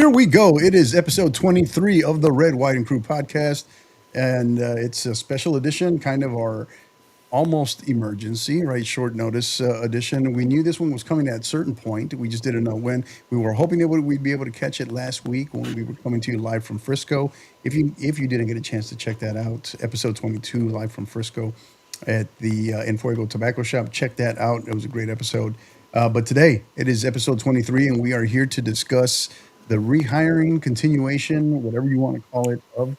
here we go. It is episode 23 of the Red, White, and Crew podcast. And it's a special edition, kind of our almost emergency, right? Short notice edition. We knew this one was coming at a certain point. We just didn't know when. We were hoping that we'd be able to catch it last week when we were coming to you live from Frisco. If you didn't get a chance to check that out, episode 22, live from Frisco at the En Fuego Tobacco Shop, check that out. It was a great episode. But today it is episode 23, and we are here to discuss the rehiring, continuation, whatever you want to call it, of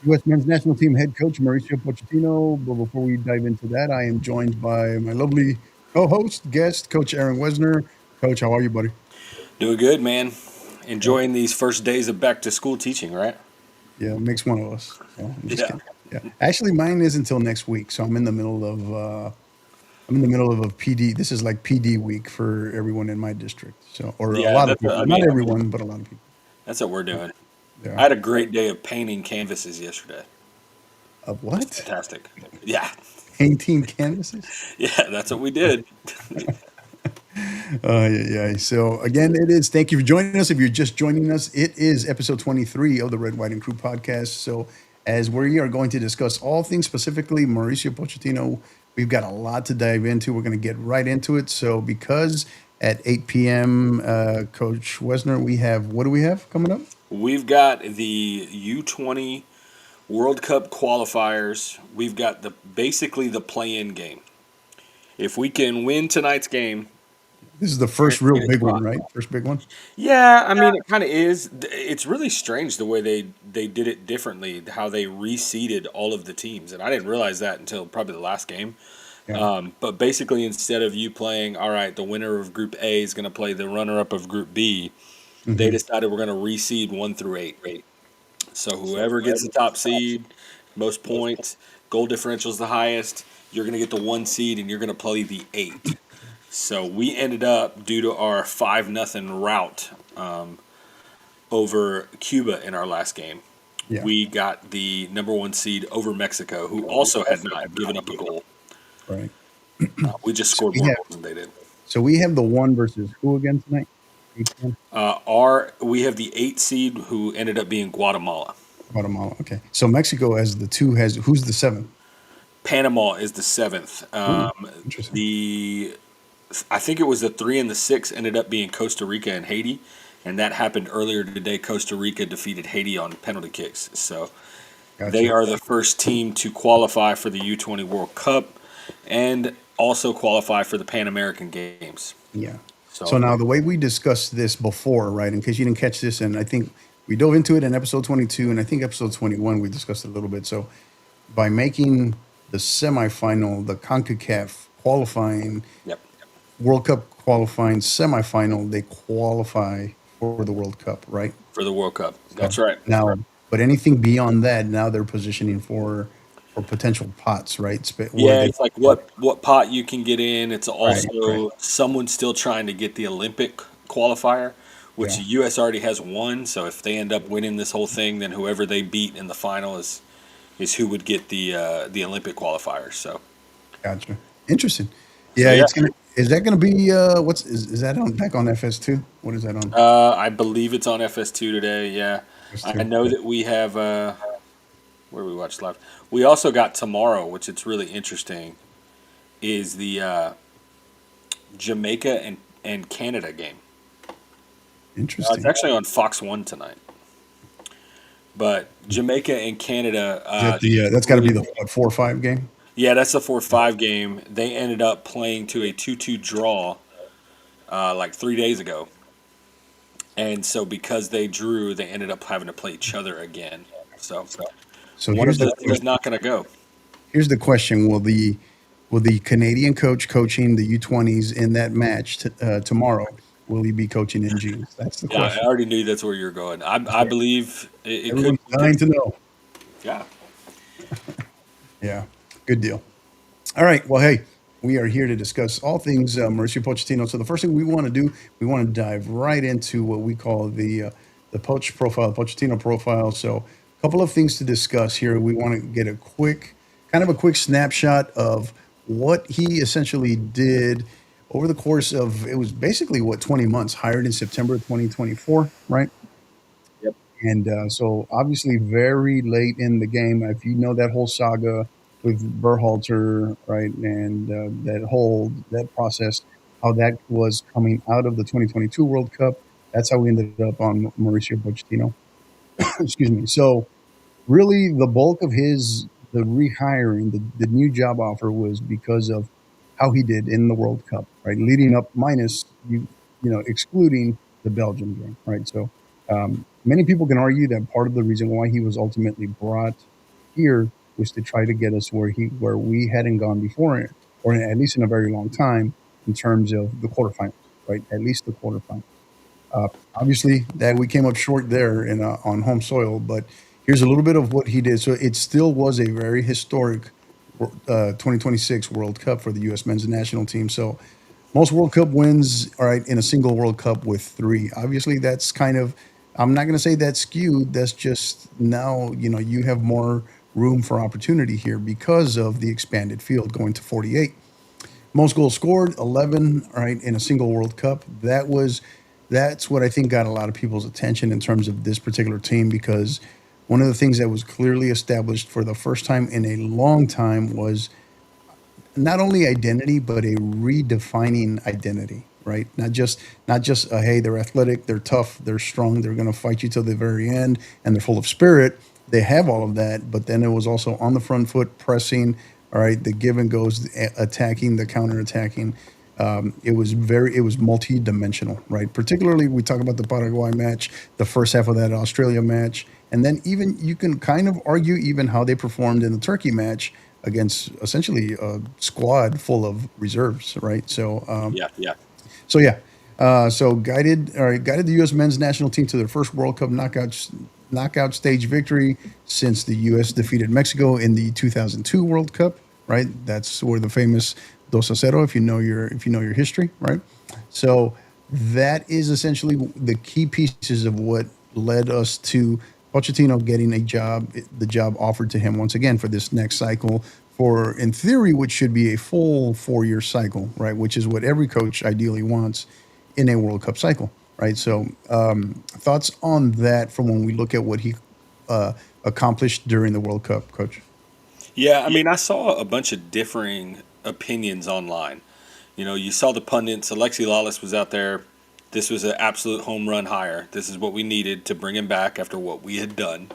U.S. men's national team head coach Mauricio Pochettino. But before we dive into that, I am joined by my lovely co-host, guest, Coach Aaron Wesner. Coach, how are you, buddy? Doing good, man. Enjoying these first days of back to school teaching, right? Yeah, it makes one of us. So I'm just Yeah. kidding. Yeah, actually, mine is until next week, so I'm in the middle of a PD. This is like PD week for everyone in my district. So, or a Yeah, lot of people, not everyone, but a lot of people. that's what we're doing. I Yeah. had a great day of painting canvases yesterday. Of It's what? fantastic. Yeah. Painting canvases? Yeah, that's what we did. Yeah. So again, it is. Thank you for joining us. If you're just joining us, it is episode 23 of the Red, White, and Crew podcast. So as we are going to discuss all things specifically Mauricio Pochettino, we've got a lot to dive into. We're going to get right into it. So because at 8 p.m., Coach Wesner, we have, what do we have coming up? We've got the U20 World Cup qualifiers. We've got basically the play-in game. If we can win tonight's game, This is the first real big one, right? First big one. yeah, I mean, it kind of is. It's really strange the way they did it differently, how they reseeded all of the teams. And I didn't realize that until probably the last game. Yeah. But basically, instead of you playing, all right, the winner of Group A is going to play the runner-up of Group B, they decided we're going to reseed 1 through 8. So whoever gets the top seed, most points, goal differential is the highest, you're going to get the 1 seed, and you're going to play the 8. So we ended up, due to our 5-0 rout over Cuba in our last game, Yeah. we got the number 1 seed over Mexico, who also had not given up a goal. Right. We just scored we more have- goals than they did. So we have the one versus who again tonight? 8 We have the 8 seed who ended up being Guatemala. Guatemala. Okay. So Mexico has the 2, who's the 7? Panama is the 7th. Interesting. I think it was the 3 and the 6 ended up being Costa Rica and Haiti, and that happened earlier today. Costa Rica defeated Haiti on penalty kicks, so Gotcha. they are the first team to qualify for the U20 World Cup and also qualify for the Pan American Games. Yeah. So now the way we discussed this before, right, in case you didn't catch this, and I think we dove into it in episode 22, and I think episode 21 we discussed it a little bit. So by making the semifinal, the CONCACAF qualifying, Yep. World Cup qualifying semifinal, they qualify for the World Cup, right? For the World Cup. That's right. Now, but anything beyond that, now they're positioning for potential pots, right? Yeah, it's like what pot you can get in. It's also right. someone still trying to get the Olympic qualifier, which Yeah. the U.S. already has won. So if they end up winning this whole thing, then whoever they beat in the final is who would get the Olympic qualifier. So Gotcha. Interesting. Yeah, yeah. it's gonna. Is that gonna be is that on back on FS2? What is that on? I believe it's on FS2 today. Yeah, I FS2. know that we have where we watch live. We also got tomorrow, which it's really interesting, is the Jamaica and Canada game. Interesting. It's actually on Fox 1 tonight. But Jamaica and Canada. That's got to be the 4-5 game. Yeah, that's the 4-5 game. They ended up playing to a 2-2 draw like 3 days ago. And so because they drew, they ended up having to play each other again. So one of those is not going to go. Here's the question: Will the Canadian coach coaching the U20s in that match tomorrow? Will he be coaching in G's? That's the Yeah, question. I already knew that's where you're going. I believe it could. Everyone's dying to know. Yeah. Yeah, good deal. All right. Well, hey, we are here to discuss all things Mauricio Pochettino. So the first thing we want to do, we want to dive right into what we call the Poch profile, Pochettino profile. So a couple of things to discuss here. We want to get a quick snapshot of what he essentially did over the course of, it was basically 20 months, hired in September 2024, right? And so obviously very late in the game, if you know that whole saga with Berhalter, right, and that process, how that was coming out of the 2022 World Cup, that's how we ended up on Mauricio Pochettino. Excuse me. So really the bulk of the rehiring, the new job offer was because of how he did in the World Cup, right? Leading up minus excluding the Belgium game, right? So many people can argue that part of the reason why he was ultimately brought here was to try to get us where we hadn't gone before, or at least in a very long time, in terms of the quarterfinals, right? At least the quarterfinals. Uh, Obviously, that we came up short there on home soil, but here's a little bit of what he did. So it still was a very historic 2026 World Cup for the U.S. men's national team. So most World Cup wins, all right, in a single World Cup with three. Obviously, that's kind of, I'm not going to say that's skewed. That's just now, you have more room for opportunity here because of the expanded field going to 48. Most goals scored, 11, right, in a single World Cup. That's what I think got a lot of people's attention in terms of this particular team because one of the things that was clearly established for the first time in a long time was not only identity but a redefining identity, right? Not just hey, they're athletic, they're tough, they're strong, they're going to fight you till the very end, and they're full of spirit. They have all of that, but then it was also on the front foot, pressing, all right, the give and goes, the attacking, the counter attacking. It was multi-dimensional, right? Particularly we talk about the Paraguay match, the first half of that Australia match, and then even you can kind of argue even how they performed in the Turkey match against essentially a squad full of reserves, right? Yeah, yeah. So yeah, guided the U.S. men's national team to their first World Cup knockout stage victory since the U.S. defeated Mexico in the 2002 World Cup. Right, that's where the famous 2-0, if you know your history, right? So that is essentially the key pieces of what led us to Pochettino getting the job offered to him once again for this next cycle, for in theory, which should be a full 4-year cycle, right? Which is what every coach ideally wants in a World Cup cycle, right? So, thoughts on that from when we look at what he accomplished during the World Cup, Coach? Yeah, I mean, I saw a bunch of differing opinions online. You saw the pundits. Alexi Lawless was out there. This was an absolute home run hire. This is what we needed to bring him back after what we had done.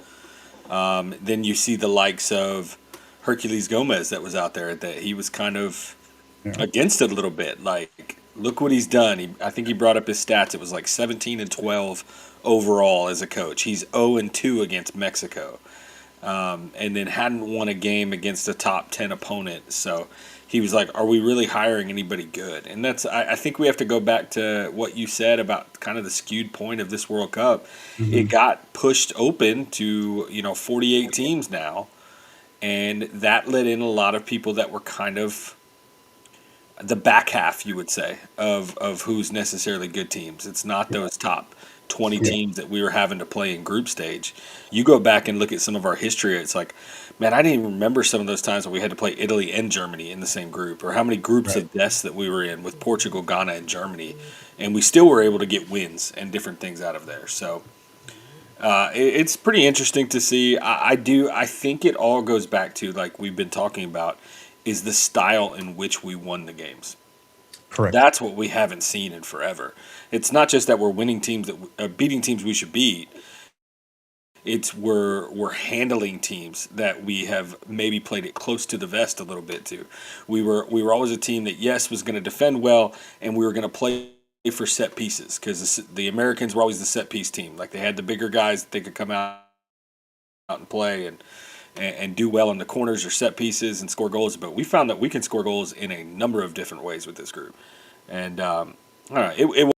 Then you see the likes of Hercules Gomez that was out there that he was kind of Yeah, against it a little bit. Like, look what he's done. I think he brought up his stats. It was like 17 and 12 overall as a coach. He's 0 and 2 against Mexico, and then hadn't won a game against a top 10 opponent. So he was like, "Are we really hiring anybody good?" And I think we have to go back to what you said about kind of the skewed point of this World Cup. It hmm got pushed open to 48 teams now, and that let in a lot of people that were kind of the back half, you would say, of who's necessarily good teams. It's not yeah, those top 20 yeah, teams that we were having to play in group stage. You go back and look at some of our history, it's like, man, I didn't even remember some of those times when we had to play Italy and Germany in the same group, or how many groups right. of deaths that we were in with Portugal, Ghana, and Germany. And we still were able to get wins and different things out of there. So it's pretty interesting to see. I think it all goes back to, like we've been talking about, is the style in which we won the games. Correct. That's what we haven't seen in forever. It's not just that we're winning teams beating teams we should beat. It's we're handling teams that we have maybe played it close to the vest a little bit to. We were always a team that, yes, was going to defend well, and we were going to play for set pieces because the Americans were always the set piece team. Like, they had the bigger guys that they could come out and play and do well in the corners or set pieces and score goals. But we found that we can score goals in a number of different ways with this group. And all right, it was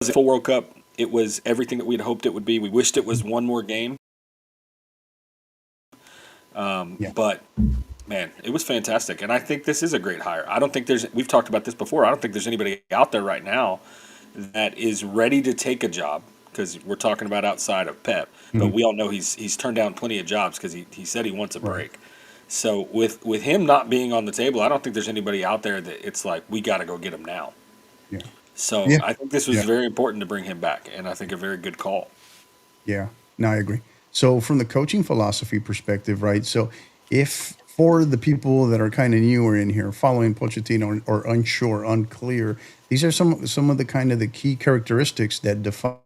a full World Cup. It was everything that we'd hoped it would be. We wished it was one more game, Yeah. but man, it was fantastic. And I think this is a great hire. I don't think we've talked about this before. I don't think there's anybody out there right now that is ready to take a job, because we're talking about outside of Pep. But Mhm. we all know he's turned down plenty of jobs because he said he wants a Right. break. So with him not being on the table, I don't think there's anybody out there that it's like, we got to go get him now. Yeah. So Yeah. I think this was Yeah. very important to bring him back, and I think a very good call. Yeah, no, I agree. So, from the coaching philosophy perspective, right? So, if for the people that are kind of newer in here, following Pochettino or unsure, unclear, these are some of the kind of the key characteristics that define,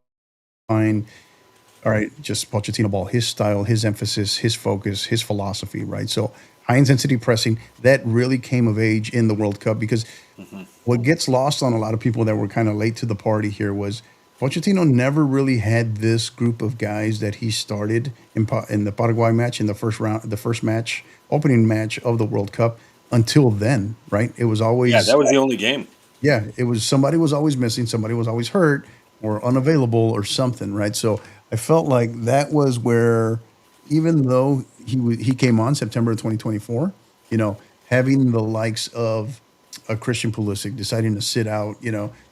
all right, just Pochettino ball, his style, his emphasis, his focus, his philosophy, right? So, high intensity pressing that really came of age in the World Cup because Hmm. what gets lost on a lot of people that were kind of late to the party here was Pochettino never really had this group of guys that he started in the Paraguay match in the first round, the first match, opening match of the World Cup until then, right? It was Yeah, always that was the only game. yeah, it was somebody was always missing, somebody was always hurt or unavailable or something, right? So I felt like that was where, even though he came on September of 2024, you know, having the likes of a Christian Pulisic deciding to sit out,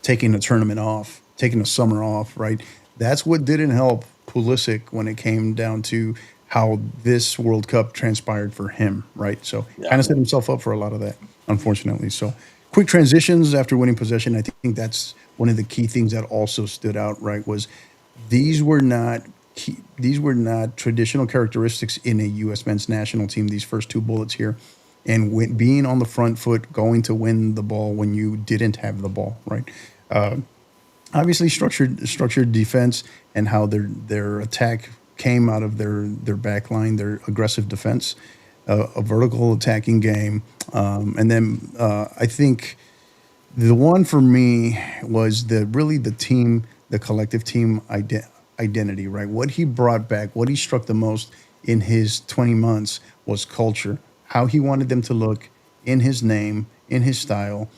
taking the tournament off, taking the summer off, right? That's what didn't help Pulisic when it came down to how this World Cup transpired for him, right? So Yeah. kind of set himself up for a lot of that, unfortunately. So quick transitions after winning possession. I think that's one of the key things that also stood out. Right, was these were not these were not traditional characteristics in a U.S. men's national team. These first two bullets here, and being on the front foot, going to win the ball when you didn't have the ball. Right, obviously structured defense and how their attack came out of their back line, their aggressive defense, a vertical attacking game, and then I think the one for me was the team, the collective team identity, right? What he brought back, what he struck the most in his 20 months was culture, how he wanted them to look in his name, in his style,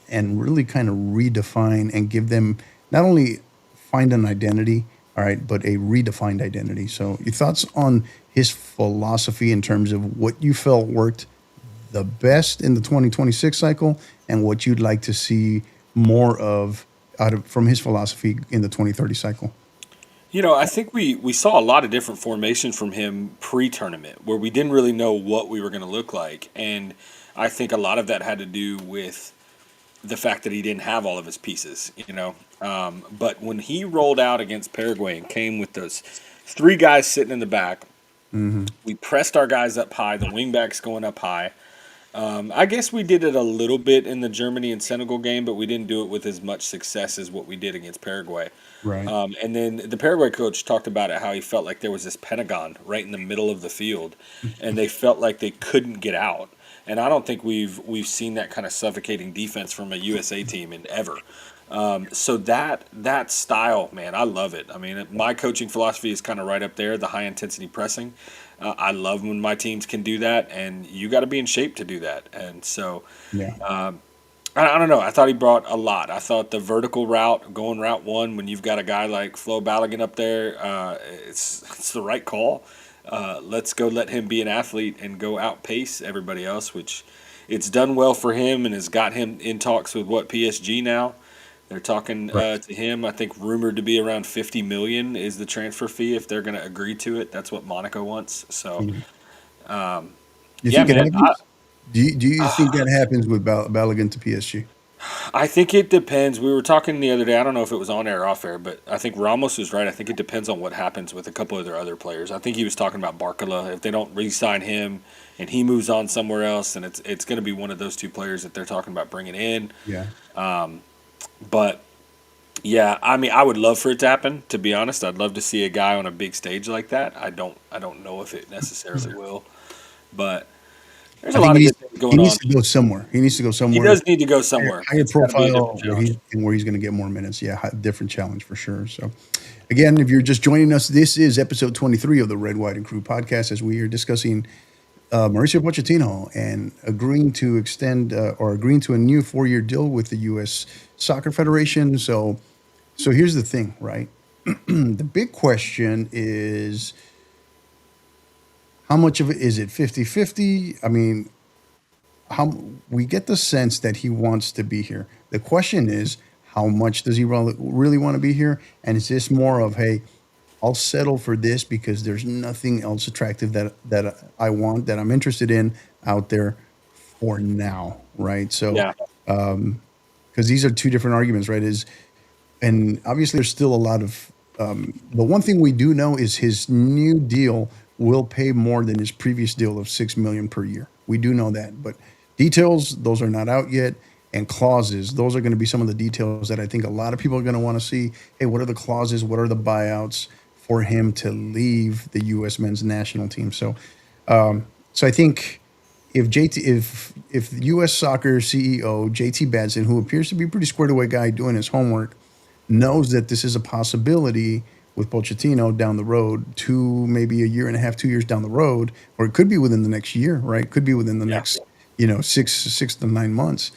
and really kind of redefine and give them not only find an identity, all right, but a redefined identity. So, your thoughts on his philosophy in terms of what you felt worked the best in the 2026 cycle and what you'd like to see more of out of from his philosophy in the 2030 cycle. I think we saw a lot of different formations from him pre-tournament where we didn't really know what we were going to look like, and I think a lot of that had to do with the fact that he didn't have all of his pieces. But when he rolled out against Paraguay and came with those three guys sitting in the back, Hmm. we pressed our guys up high, the wingbacks going up high. I guess we did it a little bit in the Germany and Senegal game, but we didn't do it with as much success as what we did against Paraguay. Right. And then the Paraguay coach talked about it, how he felt like there was this pentagon right in the middle of the field, and they felt like they couldn't get out. And I don't think we've seen that kind of suffocating defense from a USA team in ever. So that style, man, I love it. I mean, my coaching philosophy is kind of right up there, the high intensity pressing. I love when my teams can do that, and you got to be in shape to do that. And so Yeah. I don't know. I thought he brought a lot. I thought the vertical route, going route one, when you've got a guy like Flo Balogun up there, it's the right call. Let's go let him be an athlete and go outpace everybody else, which it's done well for him and has got him in talks with PSG now. They're talking Right. to him. I think rumored to be around 50 million is the transfer fee if they're going to agree to it. That's what Monaco wants. So Mhm. um, You yeah, think it man. happens? Do you think that happens with Balogun to PSG? I think it depends. We were talking the other day. I don't know if it was on air or off air, but I think Ramos is right. I think it depends on what happens with a couple of their other players. I think he was talking about Barcola. If they don't re-sign him and he moves on somewhere else, then it's going to be one of those two players that they're talking about bringing in. Yeah. But yeah, I mean, I would love for it to happen. To be honest, I'd love to see a guy on a big stage like that. I don't know if it necessarily will, but there's I a think lot he of needs good things he going needs on. to go somewhere. He needs to go He somewhere does need to go higher, somewhere. higher It's got to be a different profile challenge. where he's going to get more minutes. Yeah, different challenge for sure. So, again, if you're just joining us, this is episode 23 of the Red, White, and Crew podcast as we are discussing Mauricio Pochettino and agreeing to extend or agreeing to a new 4-year deal with the U.S. Soccer Federation. So here's the thing, right? The big question is how much of it is it 50-50? I mean, how we get the sense that he wants to be here. The question is, how much does he really want to be here? And is this more of, hey, I'll settle for this because there's nothing else attractive that I want that I'm interested in out there for now, right? So Yeah. because these are two different arguments, right? Is and obviously there's still a lot of the one thing we do know is his new deal will pay more than his previous deal of 6 million per year. We do know that, but details those are not out yet, and clauses those are going to be some of the details that I think a lot of people are going to want to see. Hey, what are the clauses? What are the buyouts for him to leave the U.S. men's national team? So I think if U.S. Soccer CEO JT Batson, who appears to be a pretty squared away guy doing his homework, knows that this is a possibility with Pochettino down the road, maybe a year and a half, 2 years down the road, or it could be within the next year, right? Could be within the Yeah. next, 6 to 9 months.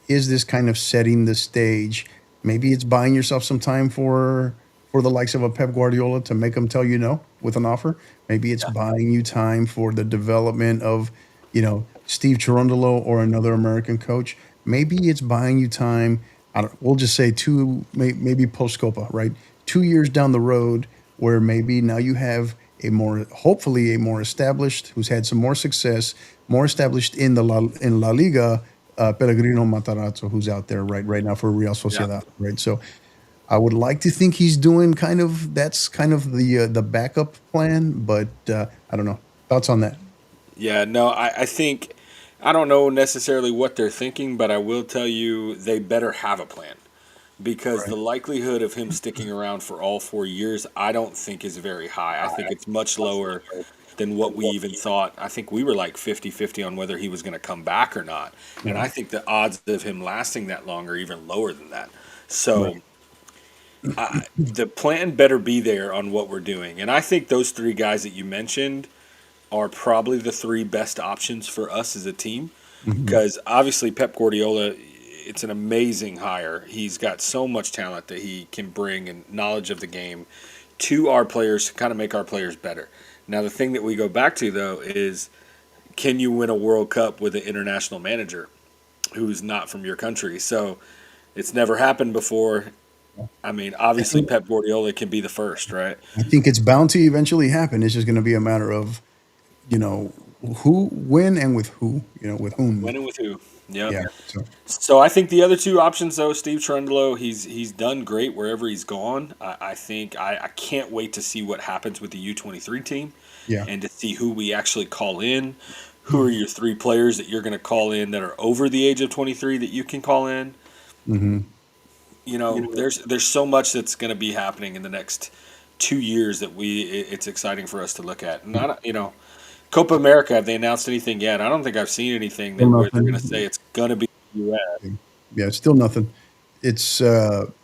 Is this kind of setting the stage? Maybe it's buying yourself some time for the likes of a Pep Guardiola to make them tell you no with an offer. Maybe it's Yeah. buying you time for the development of, Steve Cherundolo or another American coach. Maybe it's buying you time. We'll just say maybe post Copa, right? 2 years down the road, where maybe now you have hopefully a more established, who's had some more success, more established in La Liga, Pellegrino Matarazzo, who's out there right now for Real Yeah. Sociedad, right? So I would like to think he's doing that's kind of the backup plan, but I don't know. Thoughts on that? Yeah, no, I think I don't know necessarily what they're thinking, but I will tell you they better have a plan because Right. the likelihood of him sticking around for all 4 years, I don't think is very high. I think it's much lower than what we even thought. I think we were like 50-50 on whether he was going to come back or not. And I Right. think the odds of him lasting that long are even lower than that. Right. So the plan better be there on what we're doing. And I think those three guys that you mentioned are probably the three best options for us as a team. Hmm. Because obviously, Pep Guardiola, it's an amazing hire. He's got so much talent that he can bring and knowledge of the game to our players to kind of make our players better. Now, the thing that we go back to, though, is can you win a World Cup with an international manager who's not from your country? So it's never happened before. I mean, I obviously, think Pep Guardiola can be the first, right? I think it's bound to eventually happen. It's just going to be a matter of you know when, and with who, with whom. Winning with who? Yep. Yeah. So So I think the other two options, though, Steve Trundlo, he's done great wherever he's gone. I think I can't wait to see what happens with the U23 team yeah. and to see who we actually call in. Who are your three players that you're going to call in that are over the age of 23 that you can call in? Hmm. There's so much that's going to be happening in the next 2 years that it's exciting for us to look at. And Copa America, have they announced anything yet? I don't think I've seen anything Still that where they're going to nothing. say it's going to be the U.S. Yeah, it's still nothing. It's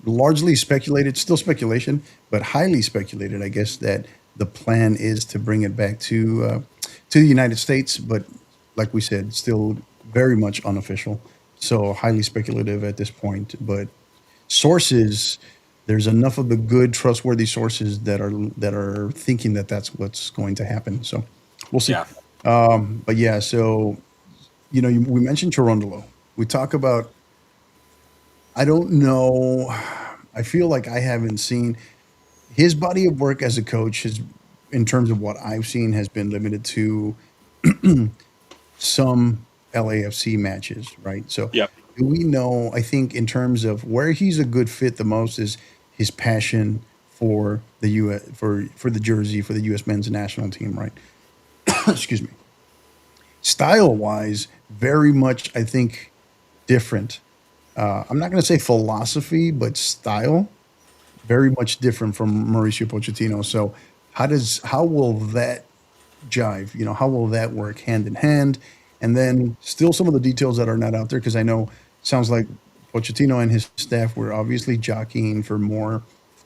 largely speculated, still speculation, but highly speculated, I guess, that the plan is to bring it back to the United States, but like we said, still very much unofficial. So highly speculative at this point. But sources, there's enough of the good, trustworthy sources that are thinking that that's what's going to happen. So we'll see. Yeah. But yeah, so we mentioned Cherundolo. We talk about I don't know. I feel like I haven't seen his body of work as a coach in terms of what I've seen, has been limited to some LAFC matches, right? So, Yep. do we know? I think in terms of where he's a good fit the most is his passion for the U.S. for the jersey for the U.S. men's national team, right? Excuse me. Style wise, very much I think different. I'm not going to say philosophy, but style very much different from Mauricio Pochettino. So how will that jive? How will that work hand in hand? And then still some of the details that are not out there, because I know sounds like Pochettino and his staff were obviously jockeying for more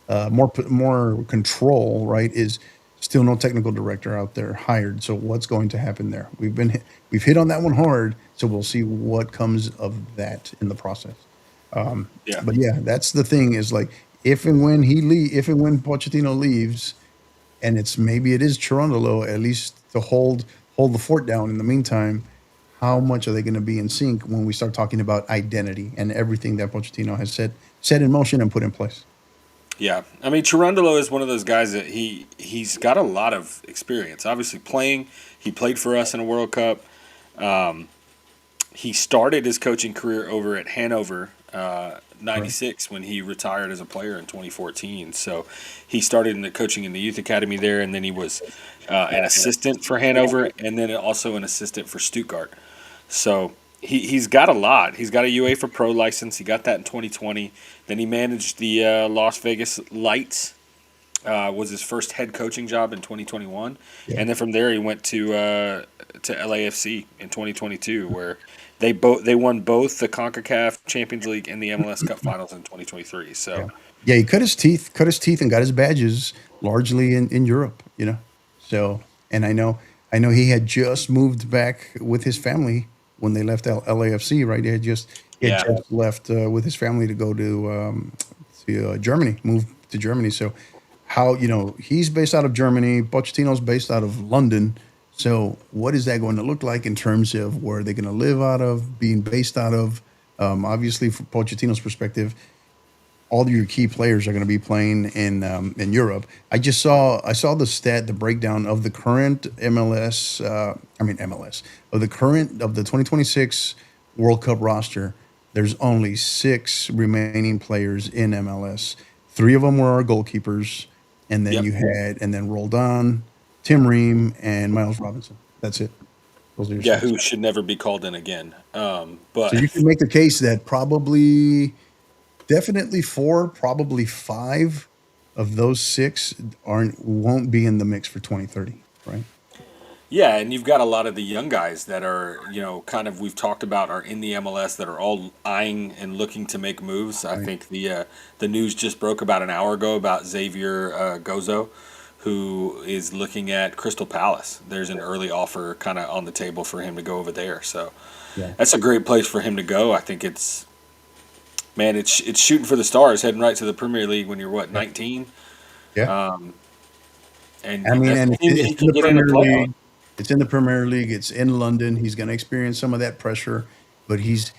control. Right? Is still no technical director out there hired. So what's going to happen there? We've hit on that one hard. So we'll see what comes of that in the process. Yeah. But yeah, that's the thing is like if and when Pochettino leaves, and maybe it is Cherundolo at least to hold the fort down in the meantime. How much are they going to be in sync when we start talking about identity and everything that Pochettino has set in motion and put in place? Yeah, I mean, Cherundolo is one of those guys that he's got a lot of experience. Obviously, playing, he played for us in a World Cup. he started his coaching career over at Hanover, Right. '96 when he retired as a player in 2014. So he started in the coaching in the youth academy there, and then he was an assistant for Hanover, and then also an assistant for Stuttgart. So he's got a lot. He's got a UEFA Pro license. He got that in 2020. Then he managed the Las Vegas Lights. Was his first head coaching job in 2021, Yeah. and then from there he went to LAFC in 2022, where they won both the CONCACAF Champions League and the MLS Cup Finals in 2023. Yeah. So Yeah, he cut his teeth and got his badges largely in Europe, you know. So, and I know he had just moved back with his family when they left LAFC, right? He had yeah, just left with his family to go to Germany, move to Germany. So, how, you know, he's based out of Germany, Pochettino's based out of London. So, what is that going to look like in terms of where they're going to live out of, being based out of? Obviously, from Pochettino's perspective, all your key players are going to be playing in Europe. I saw the breakdown of the current MLS. I mean MLS of the current of the 2026 World Cup roster. There's only six remaining players in MLS. Three of them were our goalkeepers, and then yep, Roldan, Tim Ream, and Miles Robinson. That's it. Those are your yeah. six. Who should never be called in again? So But you can make the case that probably definitely four, probably five of those six aren't won't be in the mix for 2030, right? yeah, and you've got a lot of the young guys that are, kind of we've talked about are in the MLS that are all eyeing and looking to make moves. I Right. think the news just broke about an hour ago about Xavier Gozo, who is looking at Crystal Palace. There's an early offer kind of on the table for him to go over there. So Yeah. that's a great place for him to go. I think it's shooting for the stars, heading right to the Premier League when you're what Yeah. 19, Yeah. um, and I mean, that's and a team that he it's in can the get in and Premier play on. League. It's in the Premier League. It's in London. He's going to experience some of that pressure, but he's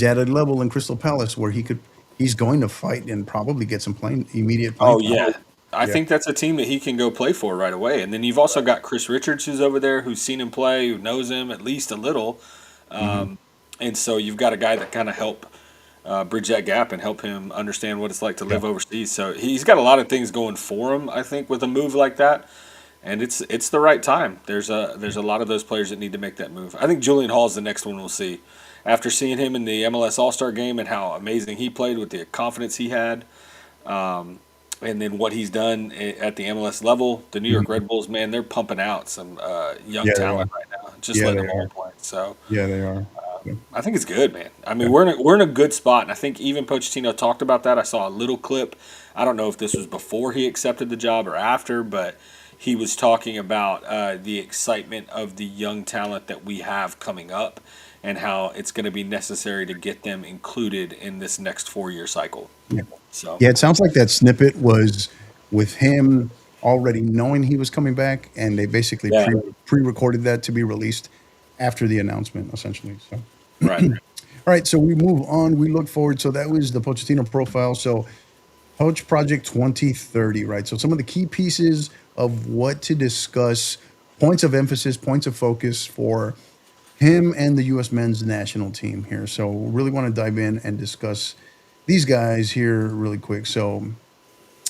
at a level in Crystal Palace where he's going to fight and probably get some immediate playing Oh time. yeah. I Yeah. think that's a team that he can go play for right away. And then you've also got Chris Richards who's over there who's seen him play, who knows him at least a little. Hmm. Um, and so you've got a guy that kind of help bridge that gap and help him understand what it's like to Yeah. live overseas. So he's got a lot of things going for him, I think, with a move like that. And it's the right time. There's a lot of those players that need to make that move. I think Julian Hall is the next one we'll see. After seeing him in the MLS All Star game and how amazing he played with the confidence he had, um, and then what he's done at the MLS level, the New York Hmm. Red Bulls, man, they're pumping out some young Yeah, they are. talent right now. Just Yeah, letting they them all are. play. So Yeah, they are. Yeah. I think it's good, man. I mean, Yeah. we're in a good spot, and I think even Pochettino talked about that. I saw a little clip. I don't know if this was before he accepted the job or after, but he was talking about the excitement of the young talent that we have coming up, and how it's going to be necessary to get them included in this next 4 year cycle. Yeah. So Yeah, it sounds like that snippet was with him already knowing he was coming back, and they basically yeah, pre-recorded that to be released after the announcement, essentially. So, right. all right, so we move on. We look forward. So that was the Pochettino profile. So Poach Project 2030, right? So some of the key pieces of what to discuss, points of emphasis, points of focus for him and the U.S. men's national team here. So really want to dive in and discuss these guys here really quick.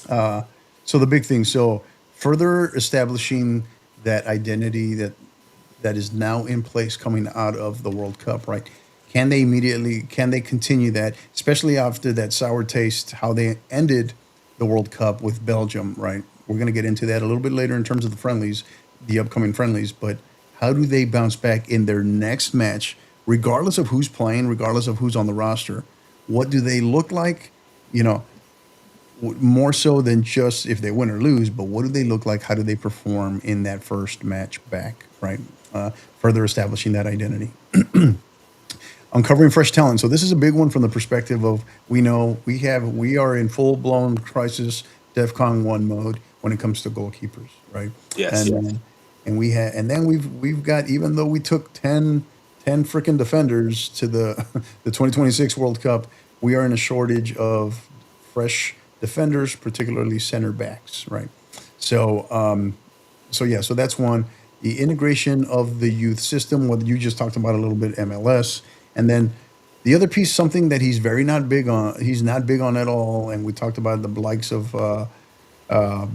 Uh, so the big thing. So further establishing that identity that is now in place coming out of the World Cup, right? Can they continue that, especially after that sour taste, how they ended the World Cup with Belgium, right? We're going to get into that a little bit later in terms of the friendlies, the upcoming friendlies, but how do they bounce back in their next match, regardless of who's playing, regardless of who's on the roster? What do they look like? You know, more so than just if they win or lose, but what do they look like? How do they perform in that first match back, right? Further establishing that identity. Uncovering fresh talent. So this is a big one from the perspective of we are in full blown crisis, DEFCON 1 mode when it comes to goalkeepers, right? Yes. And and then we've got, even though we took 10 freaking defenders to the the 2026 World Cup, we are in a shortage of fresh defenders, particularly center backs, right? So so that's one. The integration of the youth system, what you just talked about a little bit, MLS, And then the other piece, something that he's very not big on, he's not big on at all, and we talked about the likes of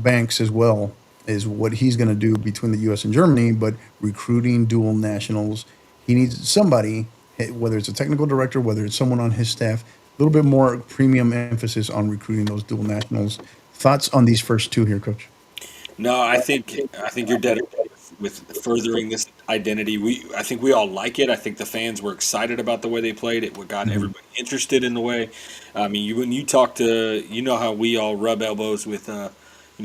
Banks as well, is what he's going to do between the U.S. and Germany, but recruiting dual nationals. He needs somebody, whether it's a technical director, whether it's someone on his staff, a little bit more premium emphasis on recruiting those dual nationals. Thoughts on these first two here, Coach? No, I think you're dead on with furthering this identity. I think we all like it. I think the fans were excited about the way they played it. What got Hmm. everybody interested in the way. I mean, when you talk to, you know how we all rub elbows with,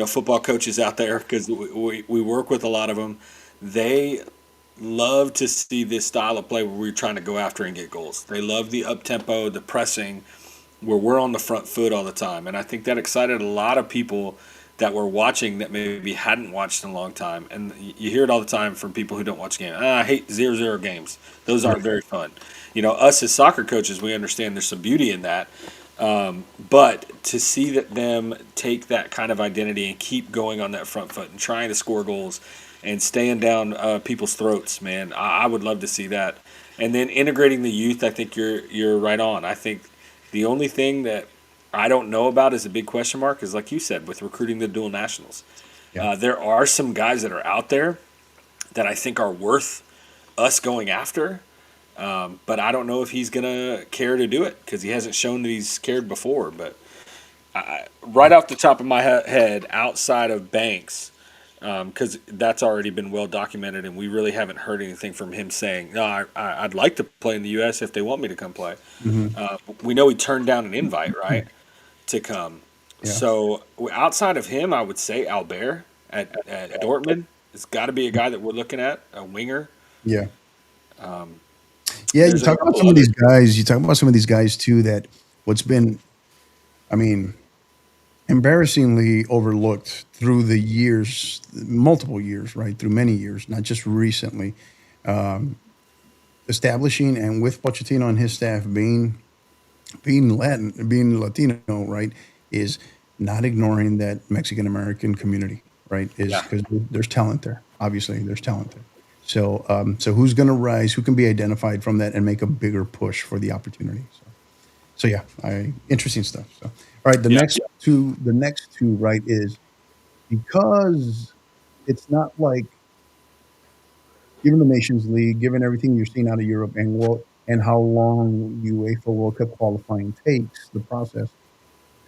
football coaches out there because we work with a lot of them. They love to see this style of play where we're trying to go after and get goals. They love the up tempo, the pressing, where we're on the front foot all the time. And I think that excited a lot of people that were watching that maybe hadn't watched in a long time. And you hear it all the time from people who don't watch games. I hate 0-0 games. Those Yeah, aren't very fun. Us as soccer coaches, we understand there's some beauty in that. But to see that them take that kind of identity and keep going on that front foot and trying to score goals and staying down people's throats, man, I would love to see that. And then integrating the youth, I think you're right on. I think the only thing that I don't know about is a big question mark is like you said with recruiting the dual nationals. yeah, There are some guys that are out there that I think are worth us going after, but I don't know if he's gonna care to do it because he hasn't shown that he's cared before. But right off the top of my head, outside of Banks, because that's already been well documented, and we really haven't heard anything from him saying, "No, I'd like to play in the U.S. if they want me to come play." hmm, We know he turned down an invite, right, to come. yeah, So outside of him, I would say Albert at Dortmund. It's got to be a guy that we're looking at, a winger. yeah. Um, Yeah, you there's a talk about couple some of others. these guys. You talk about some of these guys too. That what's been, I mean, embarrassingly overlooked through the years, multiple years, right? Through many years, not just recently. Um, Establishing and with Pochettino and his staff being Latin, being Latino, right, is not ignoring that Mexican American community, right? Is Yeah, because there's talent there. Obviously, there's talent there. So who's going to rise? Who can be identified from that and make a bigger push for the opportunity? So yeah, interesting stuff. So all right, yeah, the next two, right, is because it's not like given the Nations League, given everything you're seeing out of Europe and how long UEFA World Cup qualifying takes, the process.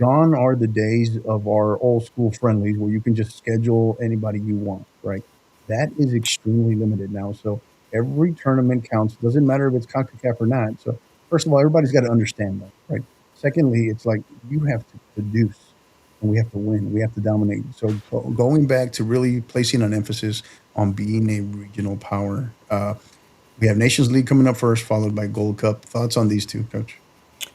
Gone are the days of our old school friendlies where you can just schedule anybody you want, right? That is extremely limited now. So every tournament counts. Doesn't matter if it's CONCACAF or not. So first of all, everybody's got to understand that, right? Secondly, it's like you have to produce and we have to win. We have to dominate. So going back to really placing an emphasis on being a regional power. We have Nations League coming up first, followed by Gold Cup. Thoughts on these two, Coach?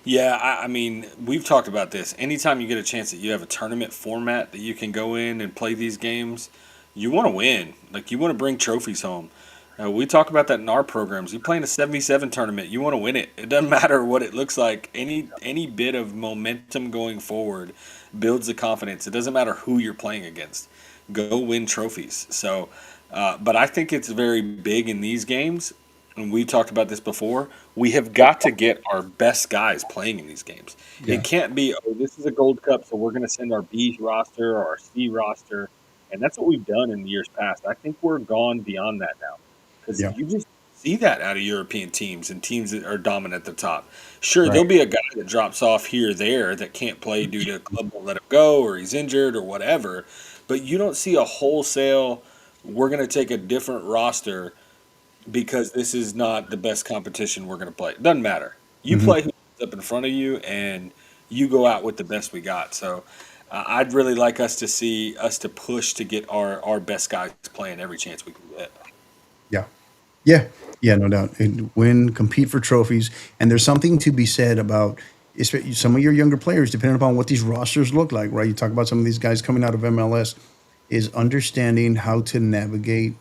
yeah. I mean, we've talked about this. Anytime you get a chance that you have a tournament format that you can go in and play these games, you want to win. Like you want to bring trophies home. We talk about that in our programs. You play in a 77 tournament, you want to win it. It doesn't matter what it looks like. Any bit of momentum going forward builds the confidence. It doesn't matter who you're playing against. Go win trophies. So, but I think it's very big in these games. And we talked about this before. We have got to get our best guys playing in these games. Yeah, It can't be, oh, this is a Gold Cup, so we're going to send our B roster or our C roster. And that's what we've done in years past. I think we're gone beyond that now because yeah, you just see that out of European teams and teams that are dominant at the top. Sure, right. there'll be a guy that drops off here or there that can't play due to club won't let him go or he's injured or whatever, but you don't see a wholesale. We're going to take a different roster because this is not the best competition we're going to play. It doesn't matter. You Hmm. play who's up in front of you, and you go out with the best we got. So I'd really like us to see us to push to get our best guys playing every chance we can get. Yeah, yeah, yeah, no doubt. And win, compete for trophies, and there's something to be said about some of your younger players, depending upon what these rosters look like. Right? You talk about some of these guys coming out of MLS, is understanding how to navigate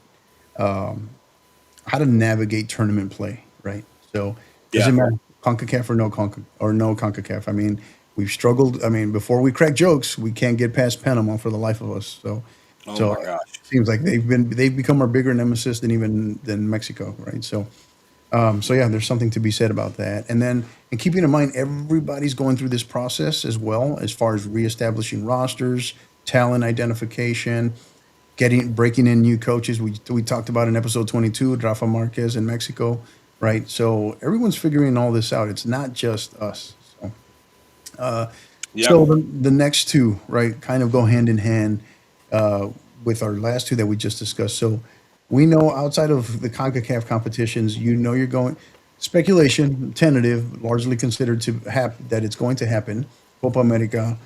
tournament play, right? So does Yeah. it matter CONCACAF or no CONCACAF? I mean, we've struggled. I mean, before we crack jokes, we can't get past Panama for the life of us. Oh So my gosh. it seems like they've become our bigger nemesis than even than Mexico, right? So So yeah, there's something to be said about that. And then, and keeping in mind, everybody's going through this process as well, as far as reestablishing rosters, talent identification, getting breaking in new coaches. We talked about in episode 22, Rafa Marquez in Mexico, right? So everyone's figuring all this out. It's not just us. So Yep. so the next two, right, kind of go hand in hand uh, with our last two that we just discussed. So we know outside of the CONCACAF competitions, you're going speculation, tentative, largely considered to that it's going to happen. Copa America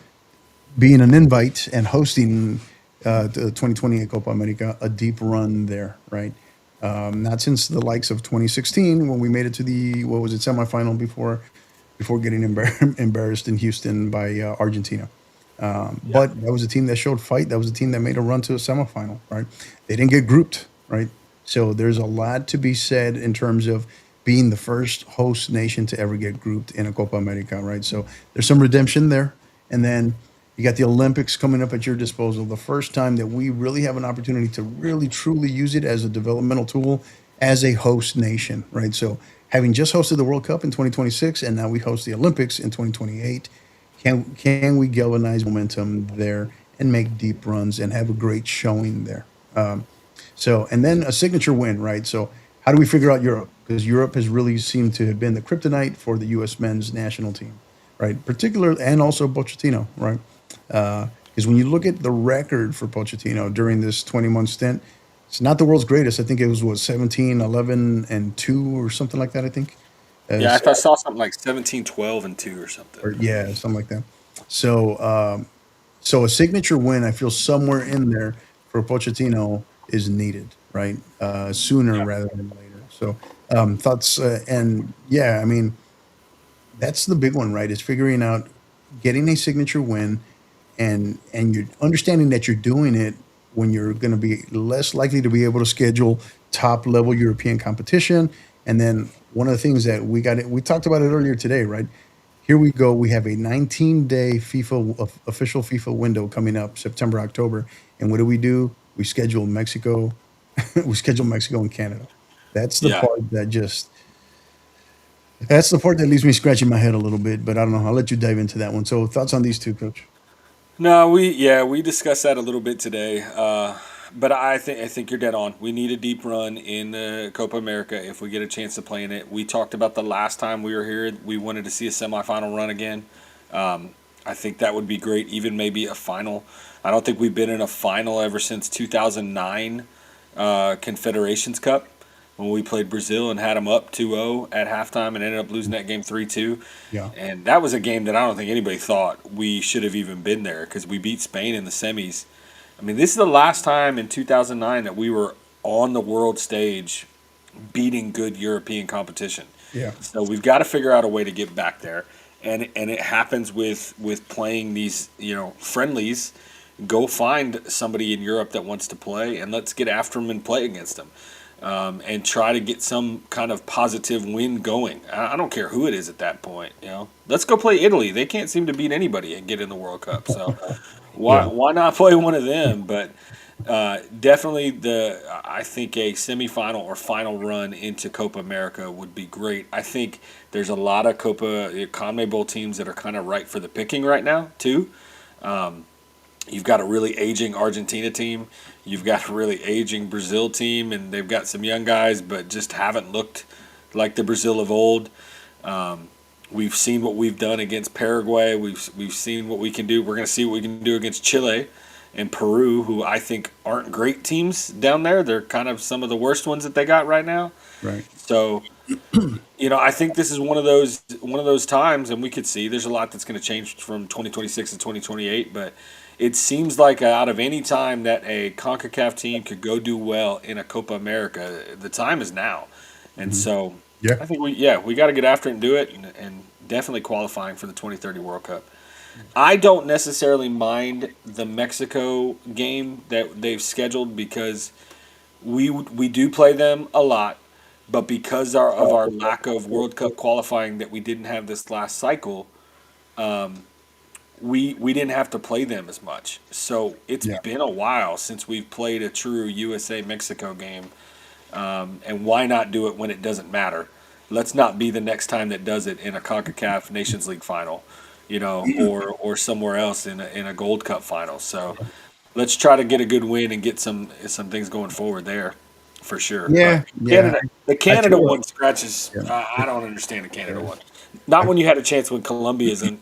being an invite and hosting the 2028 Copa America, a deep run there, right? Not since the likes of 2016 when we made it to the what was it semifinal before getting embarrassed in Houston by Argentina. Yeah. But that was a team that showed fight. That was a team that made a run to a semifinal, right? They didn't get grouped, right? So there's a lot to be said in terms of being the first host nation to ever get grouped in a Copa America, right? So there's some redemption there. And then you got the Olympics coming up at your disposal. The first time that we really have an opportunity to really truly use it as a developmental tool as a host nation, right? So having just hosted the World Cup in 2026 and now we host the Olympics in 2028, can we galvanize momentum there and make deep runs and have a great showing there? So and then a signature win, right? So how do we figure out Europe? Because Europe has really seemed to have been the kryptonite for the U.S. men's national team, right? Particular and also Pochettino, right? Because when you look at the record for Pochettino during this 20-month stint, it's not the world's greatest. I think it was what 17, 11, and 2 or something like that, I think. Yeah, I So, thought saw something like 17, 12, and 2 or something. or yeah, something like that. So so a signature win, I feel somewhere in there for Pochettino is needed, right? Sooner Yeah. rather than later. So thoughts and yeah, I mean that's the big one, right? Is figuring out getting a signature win and you're understanding that you're doing it when you're going to be less likely to be able to schedule top level European competition. And then one of the things that we talked about it earlier today, right? Here we go. We have a 19-day FIFA official FIFA window coming up September, October. And what do? We schedule Mexico. We schedule Mexico and Canada. That's the Yeah. part that just that's the part that leaves me scratching my head a little bit, but I don't know. I'll let you dive into that one. So thoughts on these two, coach? No, we discussed that a little bit today. But I think you're dead on. We need a deep run in the Copa America if we get a chance to play in it. We talked about the last time we were here. We wanted to see a semifinal run again. I think that would be great. Even maybe a final. I don't think we've been in a final ever since 2009 Confederations Cup when we played Brazil and had them up 2-0 at halftime and ended up losing that game 3-2. Yeah. And that was a game that I don't think anybody thought we should have even been there because we beat Spain in the semis. I mean, this is the last time in 2009 that we were on the world stage beating good European competition. Yeah. So we've got to figure out a way to get back there. And it happens with playing these, friendlies. Go find somebody in Europe that wants to play and let's get after them and play against them. And try to get some kind of positive win going. I don't care who it is at that point. Let's go play Italy. They can't seem to beat anybody and get in the World Cup. So why Yeah. why not play one of them? But definitely I think a semifinal or final run into Copa America would be great. I think there's a lot of CONMEBOL teams that are kind of right for the picking right now too. You've got a really aging Argentina team. You've got a really aging Brazil team, and they've got some young guys, but just haven't looked like the Brazil of old. We've seen what we've done against Paraguay. We've seen what we can do. We're going to see what we can do against Chile and Peru, who I think aren't great teams down there. They're kind of some of the worst ones that they got right now. Right. So I think this is one of those times, and we could see there's a lot that's going to change from 2026 to 2028. But it seems like out of any time that a Concacaf team could go do well in a Copa America, the time is now. And Hmm. so Yeah. I think we got to get after it and do it, and definitely qualifying for the 2030 World Cup. I don't necessarily mind the Mexico game that they've scheduled because we do play them a lot, but because of our lack of World Cup qualifying that we didn't have this last cycle, we didn't have to play them as much. So it's Yeah. been a while since we've played a true USA Mexico game, and why not do it when it doesn't matter? let's not be the next time that does it in a CONCACAF Nations League final, or somewhere else in a Gold Cup final. So let's try to get a good win and get some things going forward there, for sure. But Yeah, yeah. Canada, the I Canada feel one scratches. yeah, I don't understand the Canada yeah. one. Not I when you had a chance when Colombia is in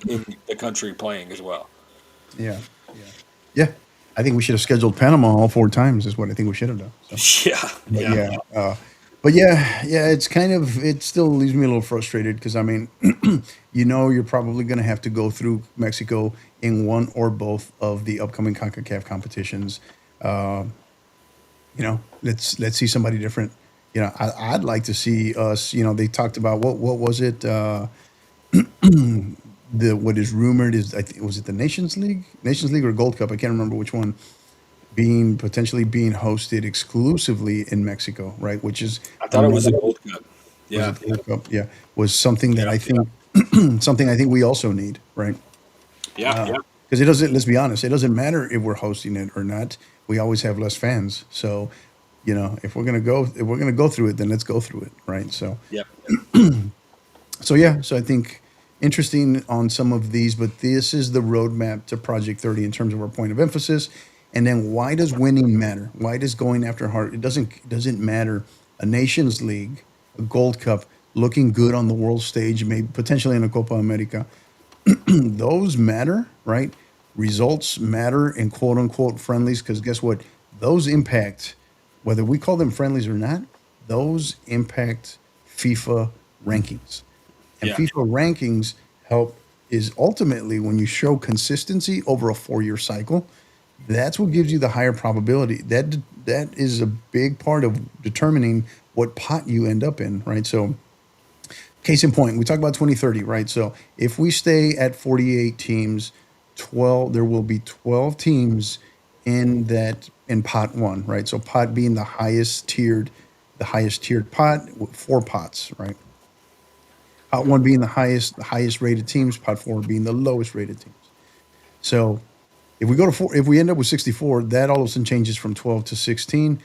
the country playing as well. yeah, yeah. Yeah. I think we should have scheduled Panama all 4 times is what I think we should have done. So Yeah, but yeah. but yeah, yeah, it's kind of it still leaves me a little frustrated because I mean, you're probably going to have to go through Mexico in one or both of the upcoming CONCACAF competitions. Uh, let's see somebody different. I'd like to see us. They talked about what was it? The what is rumored is I think was it the Nations League or Gold Cup? I can't remember which one being potentially being hosted exclusively in Mexico, right? Which is I thought it was a another Gold Cup. was Yeah, it the Gold Cup? Yeah, was something that yeah, I think something I think we also need, right? yeah, Because it doesn't. Let's be honest, it doesn't matter if we're hosting it or not. We always have less fans. So, if we're gonna go through it, then let's go through it, right? So, yep. yeah. So I think interesting on some of these, but this is the roadmap to Project 30 in terms of our point of emphasis. And then why does winning matter? Why does going after hard? It doesn't matter. A Nations League, a Gold Cup, looking good on the world stage, maybe potentially in a Copa America. Those matter, right? Results matter in quote unquote friendlies because guess what? Those impact, whether we call them friendlies or not, those impact FIFA rankings. And Yeah. FIFA rankings help is ultimately when you show consistency over a 4-year cycle, that's what gives you the higher probability. That is a big part of determining what pot you end up in, right? So case in point, we talk about 2030, right? So if we stay at 48 teams, 12 there will be 12 teams in pot 1, right? So pot being the highest tiered pot with 4 pots, right? Pot 1 being the highest rated teams, pot 4 being the lowest rated teams. So if we end up with 64, that all of a sudden changes from 12 to 16,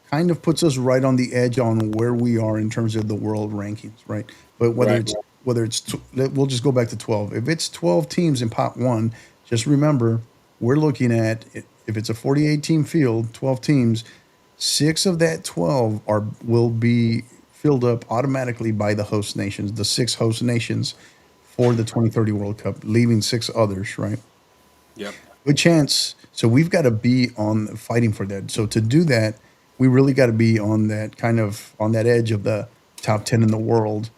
kind of puts us right on the edge on where we are in terms of the world rankings, right? But whether Right. it's whether it's we'll just go back to 12. If it's 12 teams in pot 1, just remember we're looking at if it's a 48 team field, 12 teams, 6 of that 12 are will be filled up automatically by the host nations, the 6 host nations for the 2030 World Cup, leaving 6 others, right? Yep. Good chance. So we've got to be on fighting for that. So to do that, we really got to be on that kind of on that edge of the top 10 in the world,